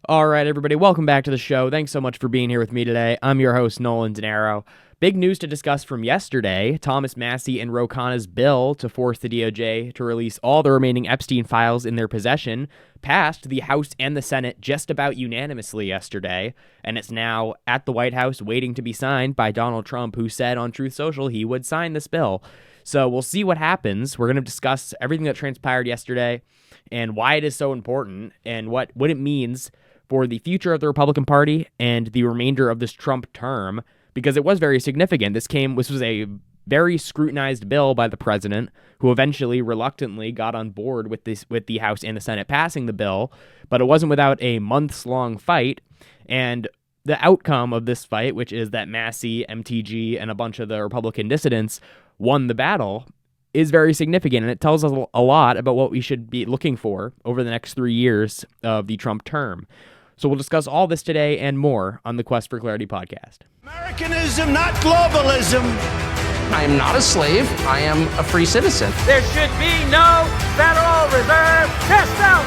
All right, everybody, welcome back to the show. Thanks so much for being here with me today. I'm your host, Nolan. Big news to discuss from yesterday. Thomas Massie and Khanna's bill to force the DOJ to release all the remaining Epstein files in their possession passed the House and the Senate just about unanimously yesterday, and it's now at the White House waiting to be signed by Donald Trump, who said on Truth Social he would sign this bill. So we'll see what happens. We're going to discuss everything that transpired yesterday and why it is so important and what it means for the future of the Republican Party and the remainder of this Trump term, because it was very significant. This was a very scrutinized bill by the president, who eventually reluctantly got on board with the House and the Senate passing the bill, but it wasn't without a months-long fight. And the outcome of this fight, which is that Massie, MTG, and a bunch of the Republican dissidents won the battle, is very significant, and it tells us a lot about what we should be looking for over the next 3 years of the Trump term. So we'll discuss all this today and more on the Quest for Clarity podcast. Americanism, not globalism. I am not a slave. I am a free citizen. There should be no Federal Reserve system.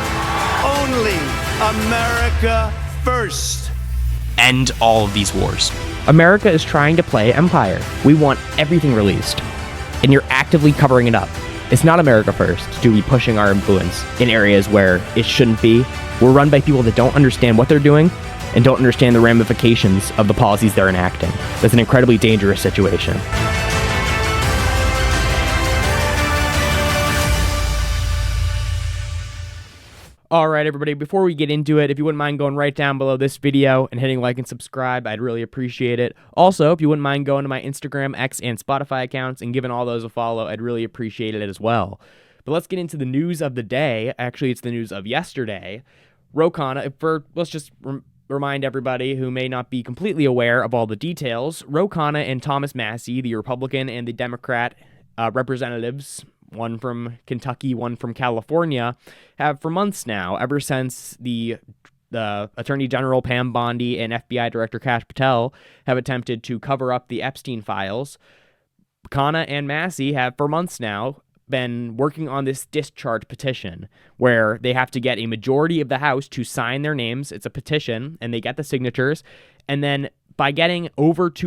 Only America first. End all of these wars. America is trying to play empire. We want everything released, and you're actively covering it up. It's not America first to be pushing our influence in areas where it shouldn't be. We're run by people that don't understand what they're doing and don't understand the ramifications of the policies they're enacting. That's an incredibly dangerous situation. All right, everybody, before we get into it, if you wouldn't mind going right down below this video and hitting like and subscribe, I'd really appreciate it. Also, if you wouldn't mind going to my Instagram, X, and Spotify accounts and giving all those a follow, I'd really appreciate it as well. But let's get into the news of the day. Actually, it's the news of yesterday. Let's just remind everybody who may not be completely aware of all the details. Khanna and Thomas Massie, the Republican and the Democrat representatives, one from Kentucky, one from California, have for months now, ever since the Attorney General Pam Bondi and FBI Director Kash Patel have attempted to cover up the Epstein files. Khanna and Massie have for months now been working on this discharge petition where they have to get a majority of the House to sign their names. It's a petition, and they get the signatures, and then by getting over at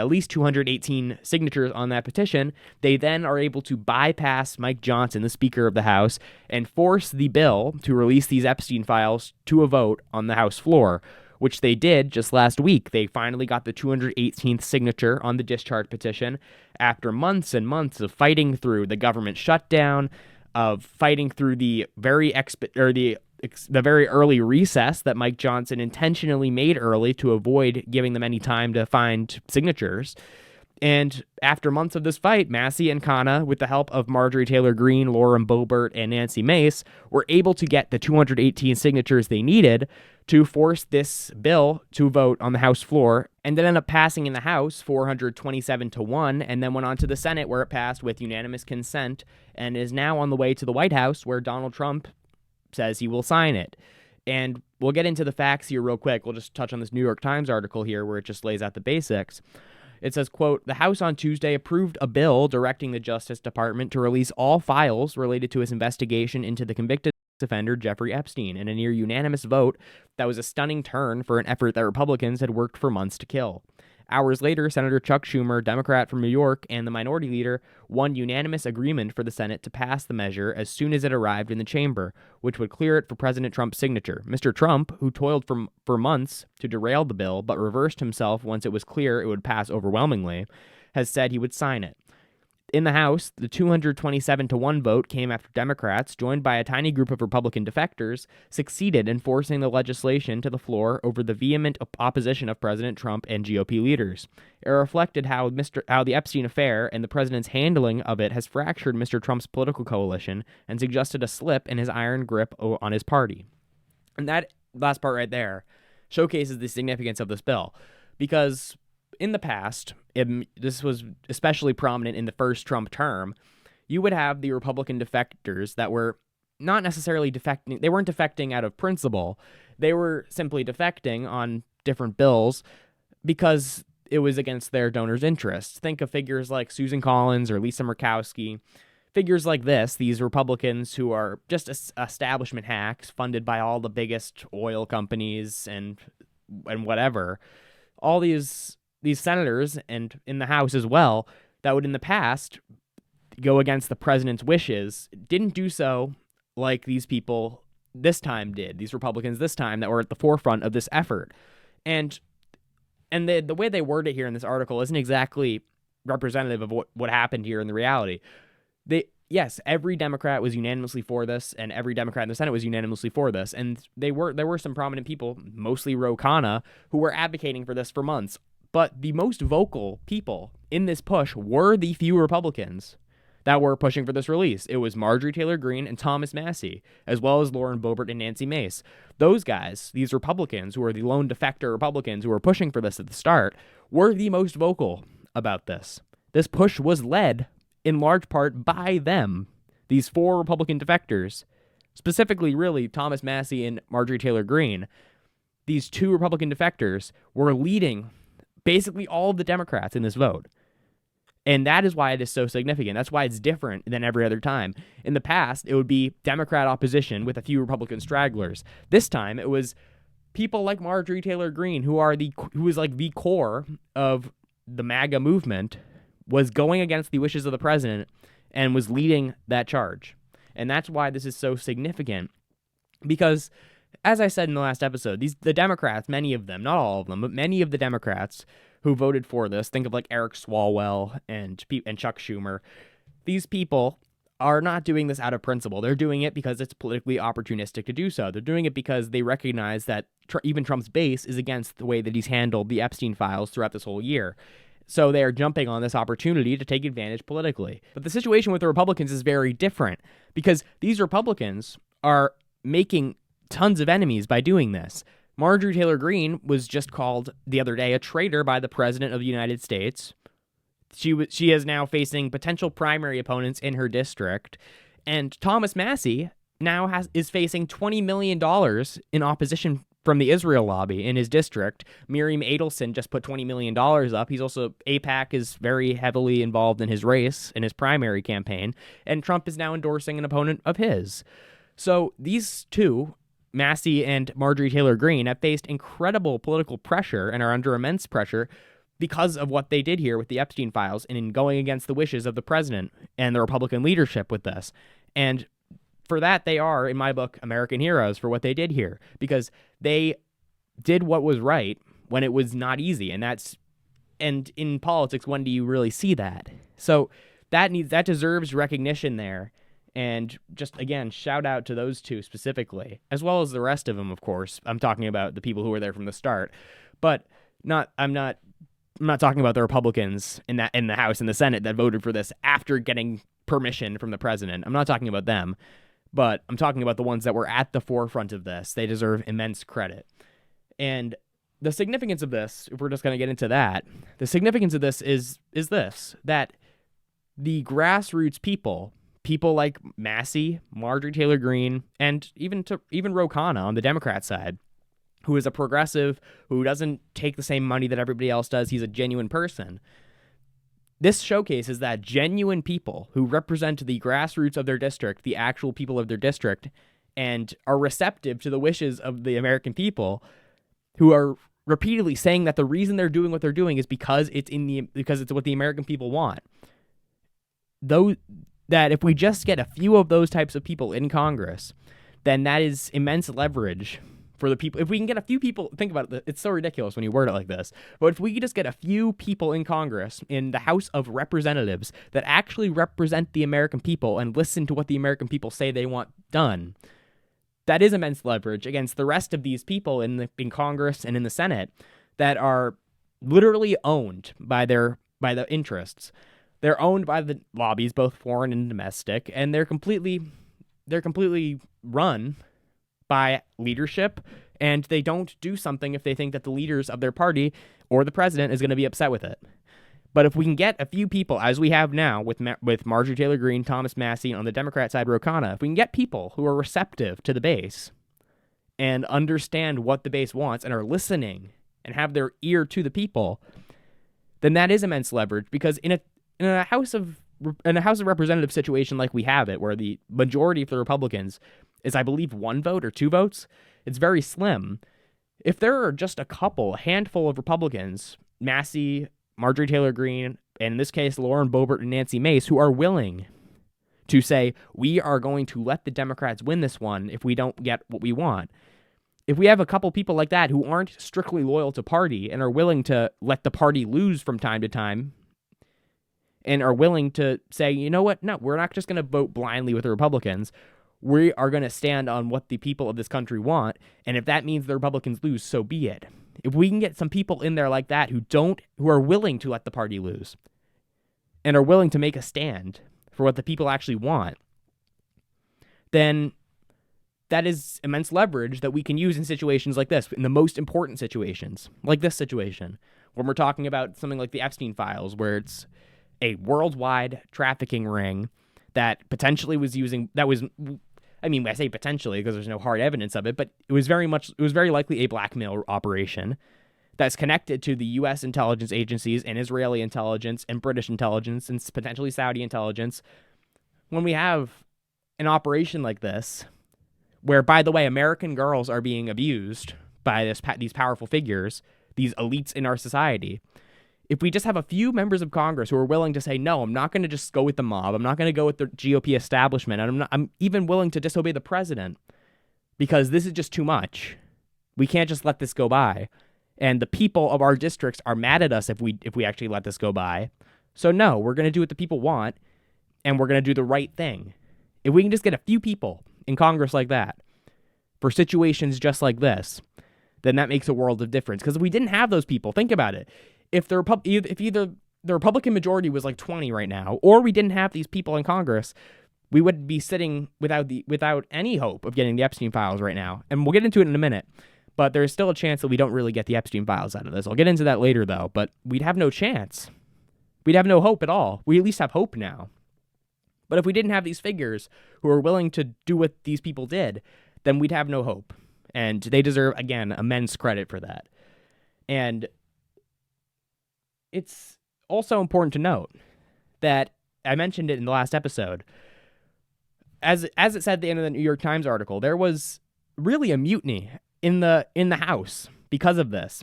least 218 signatures on that petition, they then are able to bypass Mike Johnson, the Speaker of the House, and force the bill to release these Epstein files to a vote on the House floor, which they did just last week. They finally got the 218th signature on the discharge petition after months and months of fighting through the government shutdown, of fighting through the very early recess that Mike Johnson intentionally made early to avoid giving them any time to find signatures. And after months of this fight, Massie and Khanna, with the help of Marjorie Taylor Greene, Lauren Boebert, and Nancy Mace, were able to get the 218 signatures they needed to force this bill to vote on the House floor, and it ended up passing in the House 427-1, and then went on to the Senate, where it passed with unanimous consent, and is now on the way to the White House, where Donald Trump says he will sign it. And we'll get into the facts here real quick. We'll just touch on this New York Times article here where it just lays out the basics. It says, quote, "The House on Tuesday approved a bill directing the Justice Department to release all files related to his investigation into the convicted offender Jeffrey Epstein in a near unanimous vote that was a stunning turn for an effort that Republicans had worked for months to kill. Hours later, Senator Chuck Schumer, Democrat from New York, and the minority leader won unanimous agreement for the Senate to pass the measure as soon as it arrived in the chamber, which would clear it for President Trump's signature. Mr. Trump, who toiled for months to derail the bill but reversed himself once it was clear it would pass overwhelmingly, has said he would sign it. In the House, the 227-1 vote came after Democrats, joined by a tiny group of Republican defectors, succeeded in forcing the legislation to the floor over the vehement opposition of President Trump and GOP leaders. It reflected how the Epstein affair and the president's handling of it has fractured Mr. Trump's political coalition and suggested a slip in his iron grip on his party." And that last part right there showcases the significance of this bill, because in the past, this was especially prominent in the first Trump term, you would have the Republican defectors that were not necessarily defecting. They weren't defecting out of principle. They were simply defecting on different bills because it was against their donors' interests. Think of figures like Susan Collins or Lisa Murkowski, figures like this, these Republicans who are just establishment hacks funded by all the biggest oil companies and whatever, all these senators and in the House as well, that would in the past go against the president's wishes, didn't do so like these people this time did, these Republicans this time that were at the forefront of this effort. And the way they word it here in this article isn't exactly representative of what happened here in the reality. Yes, every Democrat was unanimously for this, and every Democrat in the Senate was unanimously for this. And there were some prominent people, mostly Khanna, who were advocating for this for months. But the most vocal people in this push were the few Republicans that were pushing for this release. It was Marjorie Taylor Greene and Thomas Massie, as well as Lauren Boebert and Nancy Mace. Those guys, these Republicans who are the lone defector Republicans who were pushing for this at the start, were the most vocal about this. This push was led in large part by them, these 4 Republican defectors, specifically really Thomas Massie and Marjorie Taylor Greene. These 2 Republican defectors were leading basically all of the Democrats in this vote. And that is why it is so significant. That's why it's different than every other time. In the past, it would be Democrat opposition with a few Republican stragglers. This time, it was people like Marjorie Taylor Greene, who is like the core of the MAGA movement, was going against the wishes of the president and was leading that charge. And that's why this is so significant. Because, as I said in the last episode, the Democrats, many of them, not all of them, but many of the Democrats who voted for this, think of like Eric Swalwell and Chuck Schumer, these people are not doing this out of principle. They're doing it because it's politically opportunistic to do so. They're doing it because they recognize that even Trump's base is against the way that he's handled the Epstein files throughout this whole year. So they are jumping on this opportunity to take advantage politically. But the situation with the Republicans is very different because these Republicans are making tons of enemies by doing this. Marjorie Taylor Greene was just called the other day a traitor by the President of the United States. She is now facing potential primary opponents in her district. And Thomas Massie now is facing $20 million in opposition from the Israel lobby in his district. Miriam Adelson just put $20 million up. He's also, AIPAC is very heavily involved in his race, in his primary campaign. And Trump is now endorsing an opponent of his. So these two, Massie and Marjorie Taylor Greene, have faced incredible political pressure and are under immense pressure because of what they did here with the Epstein files and in going against the wishes of the president and the Republican leadership with this. And for that, they are, in my book, American heroes for what they did here, because they did what was right when it was not easy. And in politics, when do you really see that? So that deserves recognition there. And just, again, shout out to those two specifically, as well as the rest of them, of course. I'm talking about the people who were there from the start. But I'm not talking about the Republicans in the House and the Senate that voted for this after getting permission from the president. I'm not talking about them, but I'm talking about the ones that were at the forefront of this. They deserve immense credit. And the significance of this, if we're just going to get into that, the significance of this is this, that the grassroots people like Massie, Marjorie Taylor Greene, and even Ro Khanna on the Democrat side, who is a progressive, who doesn't take the same money that everybody else does. He's a genuine person. This showcases that genuine people who represent the grassroots of their district, the actual people of their district, and are receptive to the wishes of the American people, who are repeatedly saying that the reason they're doing what they're doing is because it's what the American people want. That if we just get a few of those types of people in Congress, then that is immense leverage for the people. If we can get a few people, think about it, it's so ridiculous when you word it like this, but if we could just get a few people in Congress, in the House of Representatives, that actually represent the American people and listen to what the American people say they want done, that is immense leverage against the rest of these people in Congress and in the Senate that are literally owned by the interests. They're owned by the lobbies, both foreign and domestic, and they're completely run by leadership, and they don't do something if they think that the leaders of their party or the president is going to be upset with it. But if we can get a few people, as we have now with Marjorie Taylor Greene, Thomas Massie, and on the Democrat side, Ro Khanna, if we can get people who are receptive to the base and understand what the base wants and are listening and have their ear to the people, then that is immense leverage, because in a House of in a House of Representatives situation like we have it, where the majority of the Republicans is, I believe, 1 vote or 2 votes, it's very slim. If there are just a handful of Republicans, Massie, Marjorie Taylor Greene, and in this case, Lauren Boebert and Nancy Mace, who are willing to say, we are going to let the Democrats win this one if we don't get what we want. If we have a couple people like that who aren't strictly loyal to party and are willing to let the party lose from time to time and are willing to say, you know what, no, we're not just going to vote blindly with the Republicans. We are going to stand on what the people of this country want. And if that means the Republicans lose, so be it. If we can get some people in there like that who are willing to let the party lose and are willing to make a stand for what the people actually want, then that is immense leverage that we can use in situations like this, in the most important situations, like this situation, when we're talking about something like the Epstein files, where it's a worldwide trafficking ring that potentially was using, I say potentially because there's no hard evidence of it, but it was very likely a blackmail operation that's connected to the U.S. intelligence agencies and Israeli intelligence and British intelligence and potentially Saudi intelligence. When we have an operation like this, where, by the way, American girls are being abused by these powerful figures, these elites in our society, if we just have a few members of Congress who are willing to say, no, I'm not going to just go with the mob, I'm not going to go with the GOP establishment, and I'm even willing to disobey the president because this is just too much. We can't just let this go by. And the people of our districts are mad at us if we actually let this go by. So no, we're going to do what the people want, and we're going to do the right thing. If we can just get a few people in Congress like that for situations just like this, then that makes a world of difference. Because if we didn't have those people, think about it. If either the Republican majority was like 20 right now, or we didn't have these people in Congress, we would be sitting without any hope of getting the Epstein files right now. And we'll get into it in a minute. But there's still a chance that we don't really get the Epstein files out of this. I'll get into that later, though. But we'd have no chance. We'd have no hope at all. We at least have hope now. But if we didn't have these figures who are willing to do what these people did, then we'd have no hope. And they deserve, again, immense credit for that. And it's also important to note that I mentioned it in the last episode. As it said at the end of the New York Times article, there was really a mutiny in the House because of this,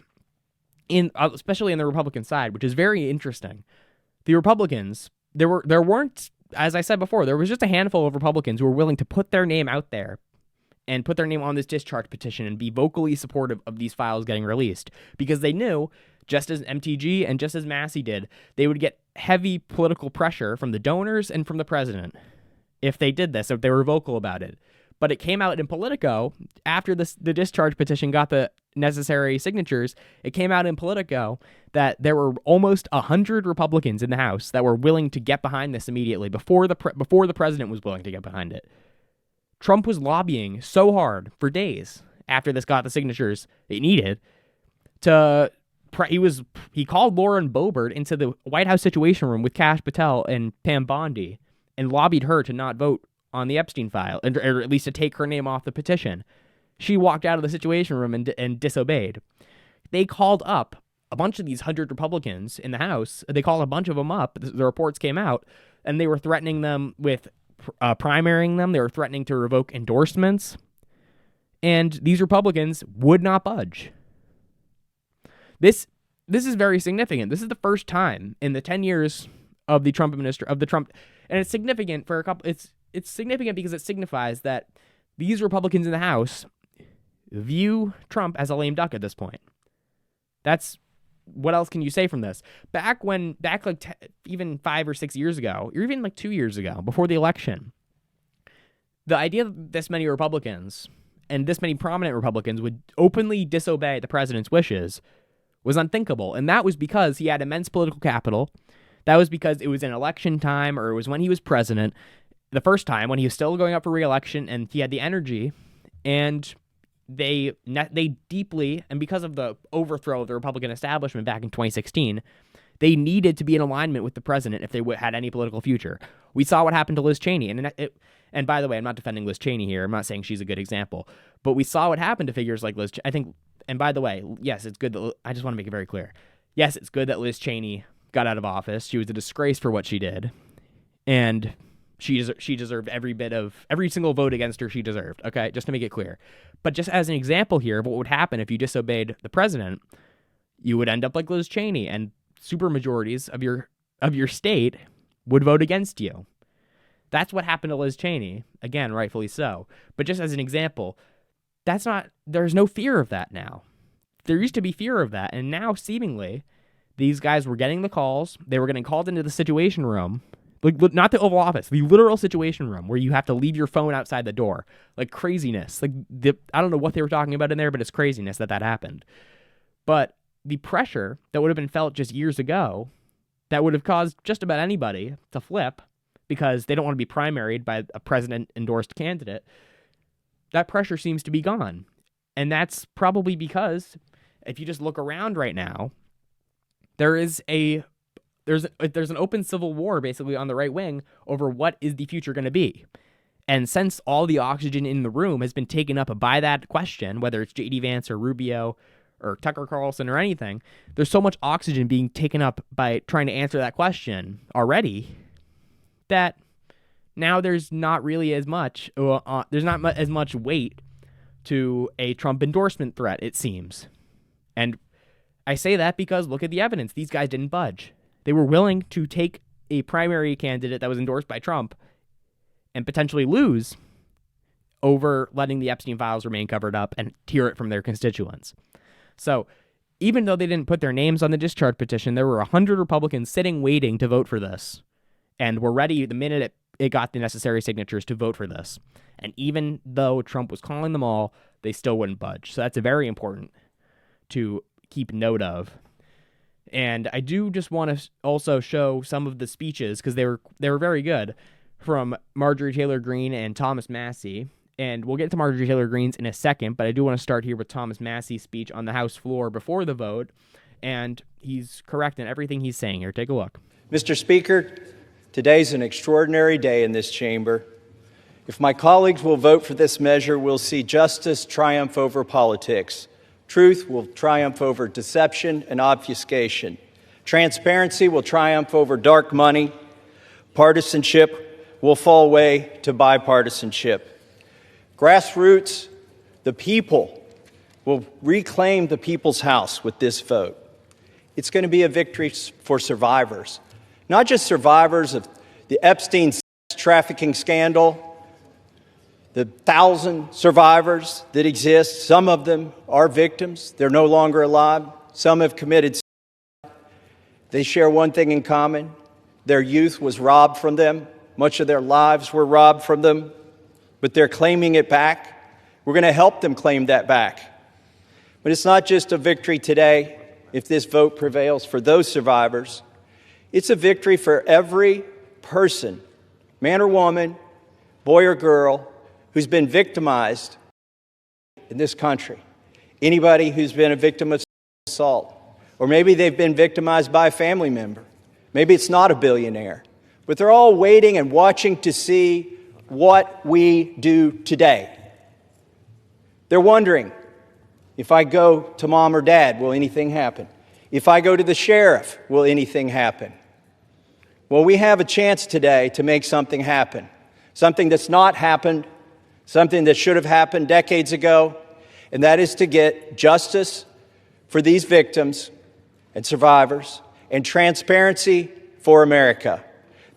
especially in the Republican side, which is very interesting. The Republicans, there weren't, as I said before, there was just a handful of Republicans who were willing to put their name out there and put their name on this discharge petition and be vocally supportive of these files getting released, because they knew, just as MTG and just as Massie did, they would get heavy political pressure from the donors and from the president if they did this, if they were vocal about it. But it came out in Politico after the discharge petition got the necessary signatures. It came out in Politico that there were almost 100 Republicans in the House that were willing to get behind this immediately before the president was willing to get behind it. Trump was lobbying so hard for days after this got the signatures it needed he called Lauren Boebert into the White House Situation Room with Kash Patel and Pam Bondi and lobbied her to not vote on the Epstein file, or at least to take her name off the petition. She walked out of the Situation Room and disobeyed. They called up a bunch of these 100 Republicans in the House. They called a bunch of them up. The reports came out, and they were threatening them with primarying them. They were threatening to revoke endorsements. And these Republicans would not budge. This is very significant. This is the first time in the 10 years of the Trump administration, and it's significant for a couple. It's significant because it signifies that these Republicans in the House view Trump as a lame duck at this point. That's what else can you say from this? Even 5 or 6 years ago, or even like 2 years ago, before the election, the idea that this many Republicans and this many prominent Republicans would openly disobey the president's wishes was unthinkable. And that was because he had immense political capital. That was because it was in election time, or it was when he was president, the first time when he was still going up for re-election, and he had the energy, and they deeply, and because of the overthrow of the Republican establishment back in 2016, they needed to be in alignment with the president if they had any political future. We saw what happened to Liz Cheney, and by the way, I'm not defending Liz Cheney here. I'm not saying she's a good example, but we saw what happened to figures like Liz. I think, and by the way, yes, it's good that I just want to make it very clear. Yes, it's good that Liz Cheney got out of office. She was a disgrace for what she did. and she deserved every single vote against her she deserved. Okay, just to make it clear. But just as an example here of what would happen if you disobeyed the president, you would end up like Liz Cheney, and super majorities of your state would vote against you. That's what happened to Liz Cheney. Again, rightfully so. But just as an example, there's no fear of that now. There used to be fear of that, and now seemingly these guys were getting the calls. They were getting called into the Situation Room, like not the Oval Office, the literal Situation Room where you have to leave your phone outside the door. Like craziness. I don't know what they were talking about in there, but it's craziness that happened. But the pressure that would have been felt just years ago, that would have caused just about anybody to flip because they don't want to be primaried by a president-endorsed candidate, that pressure seems to be gone. And that's probably because if you just look around right now, there's an open civil war basically on the right wing over what is the future going to be. And since all the oxygen in the room has been taken up by that question, whether it's J.D. Vance or Rubio or Tucker Carlson or anything, there's so much oxygen being taken up by trying to answer that question already that now there's not really as much, as much weight to a Trump endorsement threat, it seems. And I say that because look at the evidence. These guys didn't budge. They were willing to take a primary candidate that was endorsed by Trump and potentially lose over letting the Epstein files remain covered up and hear it from their constituents. So even though they didn't put their names on the discharge petition, there were 100 Republicans sitting waiting to vote for this and were ready the minute it got the necessary signatures to vote for this. And even though Trump was calling them all, they still wouldn't budge. So that's very important to keep note of. And I do just want to also show some of the speeches because they were very good from Marjorie Taylor Greene and Thomas Massie. And we'll get to Marjorie Taylor Greene's in a second, but I do want to start here with Thomas Massie's speech on the House floor before the vote. And he's correct in everything he's saying here. Take a look. Mr. Speaker, today's an extraordinary day in this chamber. If my colleagues will vote for this measure, we'll see justice triumph over politics. Truth will triumph over deception and obfuscation. Transparency will triumph over dark money. Partisanship will fall way to bipartisanship. Grassroots, the people, will reclaim the people's house with this vote. It's going to be a victory for survivors, not just survivors of the Epstein trafficking scandal, the 1,000 survivors that exist. Some of them are victims. They're no longer alive. Some have committed suicide. They share one thing in common. Their youth was robbed from them. Much of their lives were robbed from them, but they're claiming it back. We're going to help them claim that back. But it's not just a victory today if this vote prevails for those survivors. It's a victory for every person, man or woman, boy or girl, who's been victimized in this country. Anybody who's been a victim of assault, or maybe they've been victimized by a family member. Maybe it's not a billionaire, but they're all waiting and watching to see what we do today. They're wondering, if I go to mom or dad, will anything happen? If I go to the sheriff, will anything happen? Well, we have a chance today to make something happen. Something that's not happened, something that should have happened decades ago, and that is to get justice for these victims and survivors and transparency for America.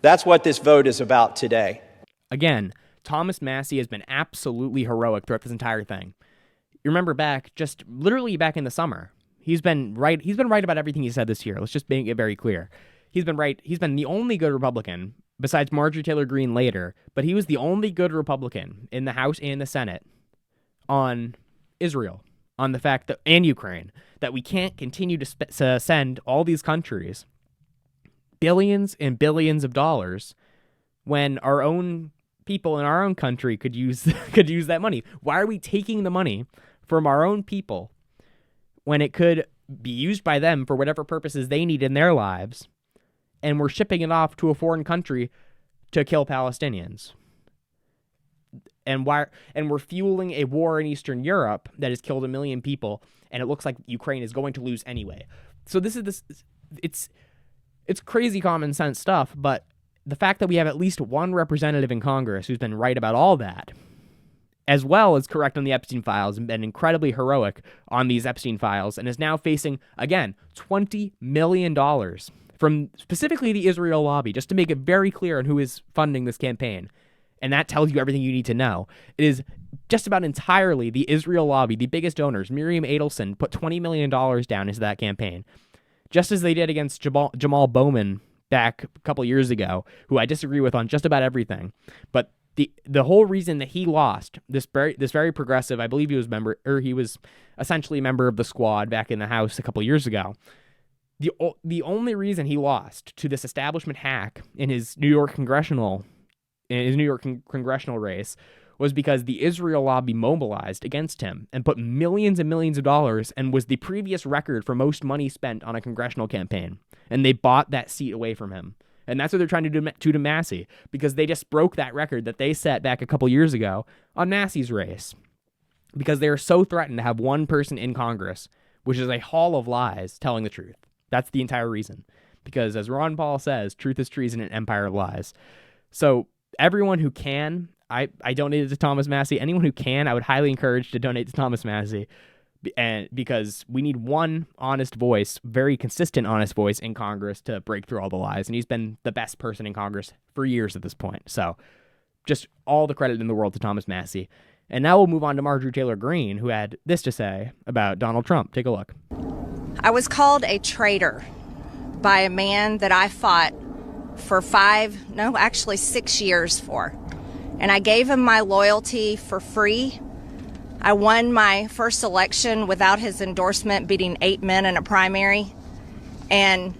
That's what this vote is about today. Again, Thomas Massie has been absolutely heroic throughout this entire thing. You remember just literally back in the summer, he's been right about everything he said this year. Let's just make it very clear. He's been right. He's been the only good Republican, besides Marjorie Taylor Greene later, but he was the only good Republican in the House and the Senate on Israel, on the fact that, and Ukraine, that we can't continue to send all these countries billions and billions of dollars when our own people in our own country could use that money. Why are we taking the money from our own people when it could be used by them for whatever purposes they need in their lives, and we're shipping it off to a foreign country to kill Palestinians? And we're fueling a war in Eastern Europe that has killed 1 million people, and it looks like Ukraine is going to lose anyway. So it's crazy common sense stuff, but the fact that we have at least one representative in Congress who's been right about all that, as well as correct on the Epstein files and been incredibly heroic on these Epstein files, and is now facing, again, $20 million from specifically the Israel lobby, just to make it very clear on who is funding this campaign. And that tells you everything you need to know. It is just about entirely the Israel lobby, the biggest donors. Miriam Adelson put $20 million down into that campaign, just as they did against Jamal Bowman back a couple years ago, who I disagree with on just about everything. But the whole reason that he lost, this very progressive, I believe he was essentially a member of the squad back in the House a couple years ago. The only reason he lost to this establishment hack in his New York congressional race was because the Israel lobby mobilized against him and put millions and millions of dollars, and was the previous record for most money spent on a congressional campaign. And they bought that seat away from him. And that's what they're trying to do to Massie, because they just broke that record that they set back a couple years ago on Massie's race. Because they are so threatened to have one person in Congress, which is a hall of lies, telling the truth. That's the entire reason. Because as Ron Paul says, truth is treason in an empire of lies. So everyone who can, I donated to Thomas Massie. Anyone who can, I would highly encourage to donate to Thomas Massie, and because we need one honest voice, very consistent honest voice in Congress to break through all the lies. And he's been the best person in Congress for years at this point. So just all the credit in the world to Thomas Massie. And now we'll move on to Marjorie Taylor Greene, who had this to say about Donald Trump. Take a look. I was called a traitor by a man that I fought for 6 years for. And I gave him my loyalty for free. I won my first election without his endorsement, beating 8 men in a primary. And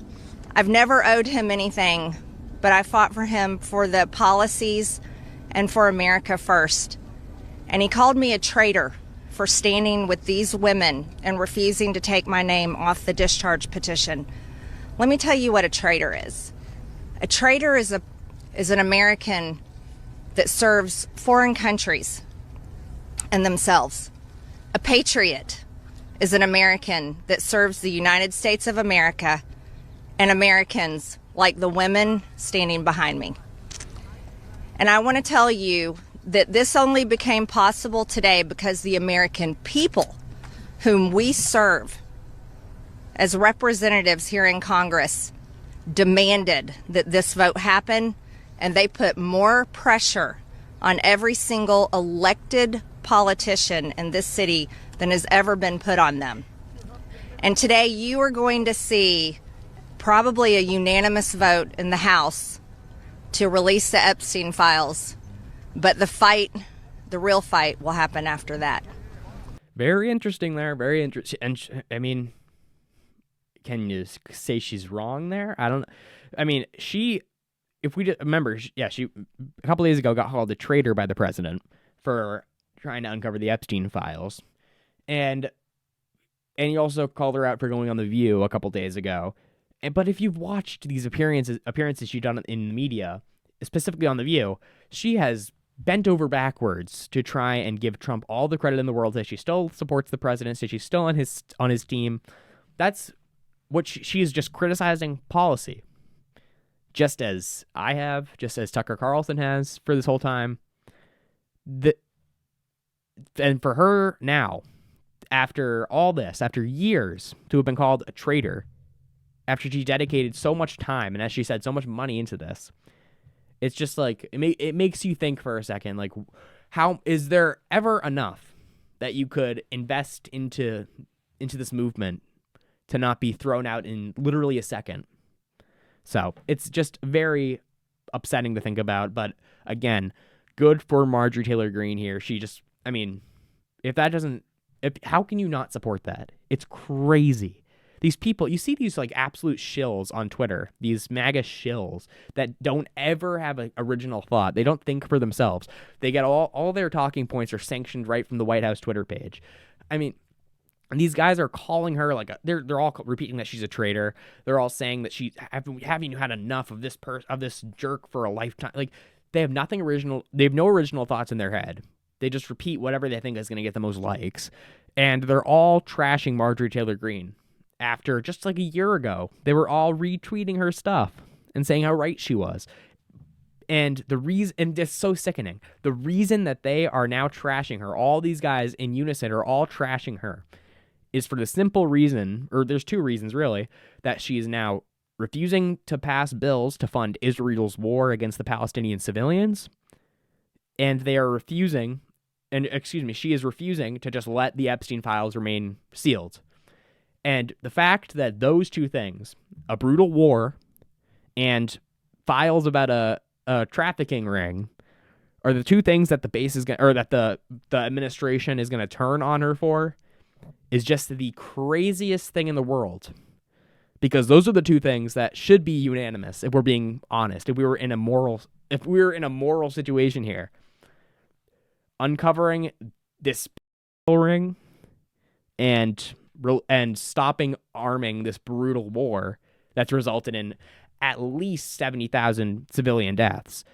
I've never owed him anything, but I fought for him for the policies and for America first. And he called me a traitor for standing with these women and refusing to take my name off the discharge petition. Let me tell you what a traitor is. A traitor is an American that serves foreign countries and themselves. A patriot is an American that serves the United States of America and Americans like the women standing behind me. And I want to tell you that this only became possible today because the American people, whom we serve as representatives here in Congress, demanded that this vote happen, and they put more pressure on every single elected politician in this city than has ever been put on them. And today you are going to see probably a unanimous vote in the House to release the Epstein files, but the real fight will happen after that. Very interesting there. Very interesting. And I mean, can you say she's wrong there? If we remember, she a couple days ago got called a traitor by the president for trying to uncover the Epstein files, and he also called her out for going on The View a couple days ago. But if you've watched these appearances she's done in the media, specifically on The View, she has bent over backwards to try and give Trump all the credit in the world, that she still supports the president, that she's still on his team. That's what she is, just criticizing policy. Just as I have, just as Tucker Carlson has for this whole time. And for her now, after all this, after years to have been called a traitor, after she dedicated so much time and, as she said, so much money into this, it's just like, it makes you think for a second, like, how is there ever enough that you could invest into this movement to not be thrown out in literally a second? So it's just very upsetting to think about. But again, good for Marjorie Taylor Greene here. She just, how can you not support that? It's crazy. These people, you see these like absolute shills on Twitter, these MAGA shills that don't ever have an original thought. They don't think for themselves. They get all their talking points are sanctioned right from the White House Twitter page. I mean, and these guys are calling her like they're all repeating that she's a traitor. They're all saying that haven't you had enough of this jerk for a lifetime? Like, they have nothing original. They have no original thoughts in their head. They just repeat whatever they think is going to get the most likes. And they're all trashing Marjorie Taylor Greene. After just like a year ago, they were all retweeting her stuff and saying how right she was. And the reason, and it's so sickening, the reason that they are now trashing her, all these guys in unison are all trashing her, is for the simple reason, or there's two reasons really, that she is now refusing to pass bills to fund Israel's war against the Palestinian civilians, and they are refusing, she is refusing to just let the Epstein files remain sealed. And the fact that those two things, a brutal war and files about a trafficking ring, are the two things that the base is going, or that the administration is going to turn on her for, is just the craziest thing in the world. Because those are the two things that should be unanimous, if we're being honest. If we were in a moral situation here, uncovering this ring and stopping arming this brutal war that's resulted in at least 70,000 civilian deaths.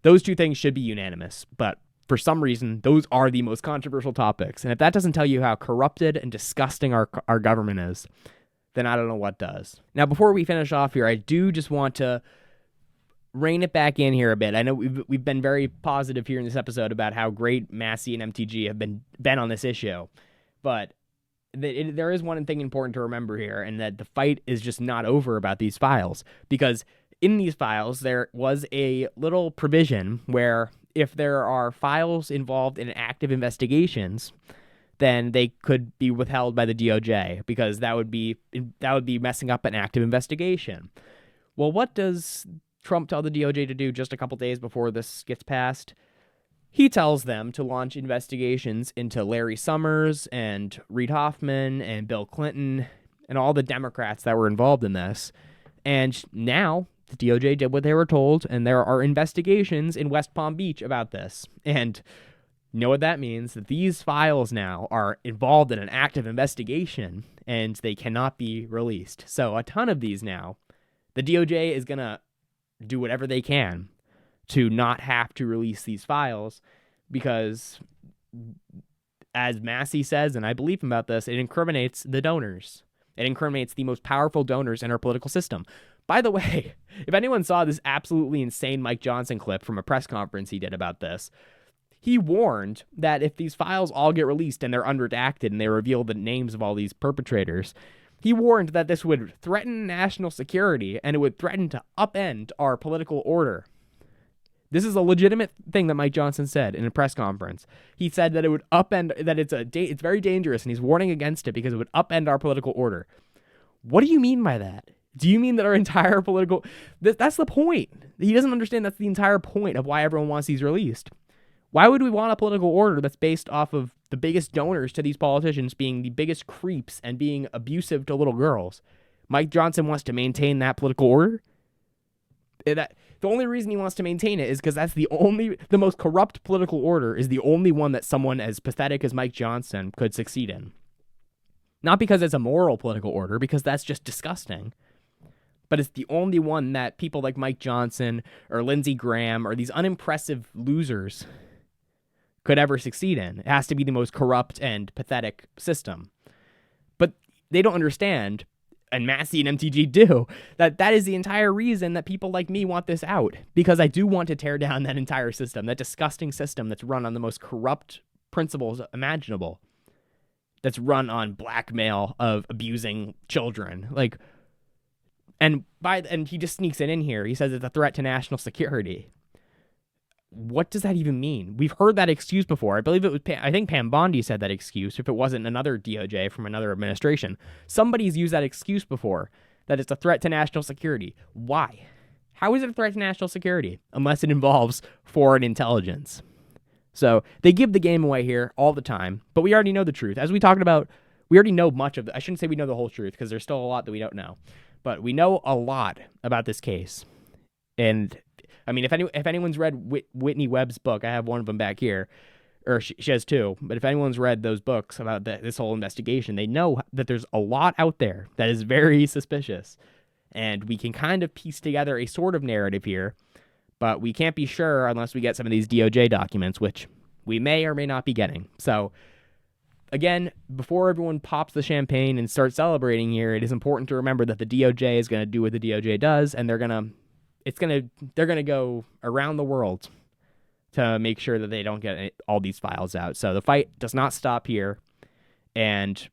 Those two things should be unanimous, but for some reason, those are the most controversial topics. And if that doesn't tell you how corrupted and disgusting our government is, then I don't know what does. Now, before we finish off here, I do just want to rein it back in here a bit. I know we've been very positive here in this episode about how great Massie and MTG have been on this issue, but there is one thing important to remember here, and that the fight is just not over about these files, because in these files there was a little provision where if there are files involved in active investigations, then they could be withheld by the DOJ, because that would be messing up an active investigation. Well, what does Trump tell the DOJ to do just a couple days before this gets passed? He tells them to launch investigations into Larry Summers and Reid Hoffman and Bill Clinton and all the Democrats that were involved in this. And now the DOJ did what they were told, and there are investigations in West Palm Beach about this. And you know what that means? That these files now are involved in an active investigation, and they cannot be released. So a ton of these now, the DOJ is going to do whatever they can to not have to release these files, because, as Massie says, and I believe him about this, it incriminates the donors. It incriminates the most powerful donors in our political system. By the way, if anyone saw this absolutely insane Mike Johnson clip from a press conference he did about this, he warned that if these files all get released and they're unredacted and they reveal the names of all these perpetrators, he warned that this would threaten national security and it would threaten to upend our political order. This is a legitimate thing that Mike Johnson said in a press conference. He said that it would upend, that it's very dangerous, and he's warning against it because it would upend our political order. What do you mean by that? Do you mean that our entire political... That's the point. He doesn't understand that's the entire point of why everyone wants these released. Why would we want a political order that's based off of the biggest donors to these politicians being the biggest creeps and being abusive to little girls? Mike Johnson wants to maintain that political order? The only reason he wants to maintain it is because that's the most corrupt political order is the only one that someone as pathetic as Mike Johnson could succeed in. Not because it's a moral political order, because that's just disgusting. But it's the only one that people like Mike Johnson or Lindsey Graham or these unimpressive losers could ever succeed in. It has to be the most corrupt and pathetic system. But they don't understand, and Massie and MTG do, that is the entire reason that people like me want this out. Because I do want to tear down that entire system, that disgusting system that's run on the most corrupt principles imaginable. That's run on blackmail of abusing children. And he just sneaks it in here. He says it's a threat to national security. What does that even mean? We've heard that excuse before. I believe it was, I think Pam Bondi said that excuse, if it wasn't another DOJ from another administration. Somebody's used that excuse before, that it's a threat to national security. Why? How is it a threat to national security? Unless it involves foreign intelligence. So they give the game away here all the time, but we already know the truth. As we talked about, we already know much of it. I shouldn't say we know the whole truth, because there's still a lot that we don't know. But we know a lot about this case. And I mean, if anyone's read Whitney Webb's book, I have one of them back here, or she has two, but if anyone's read those books about this whole investigation, they know that there's a lot out there that is very suspicious. And we can kind of piece together a sort of narrative here, but we can't be sure unless we get some of these DOJ documents, which we may or may not be getting. So again, before everyone pops the champagne and starts celebrating here, it is important to remember that the DOJ is going to do what the DOJ does, and they're going to they're gonna go around the world to make sure that they don't get all these files out. So the fight does not stop here. And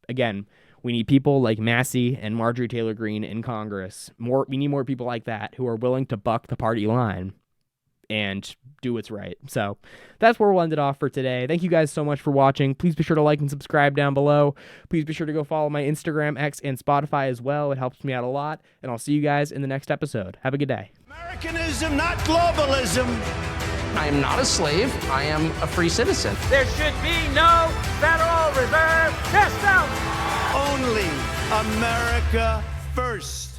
again, we need people like Massie and Marjorie Taylor Greene in Congress. We need more people like that who are willing to buck the party line and do what's right. So that's where we'll end it off for today. Thank you guys so much for watching. Please be sure to like and subscribe down below. Please be sure to go follow my Instagram, X, and Spotify as well. It helps me out a lot. And I'll see you guys in the next episode. Have a good day. Americanism, not globalism. I am not a slave. I am a free citizen. There should be no Federal Reserve system. Only America first.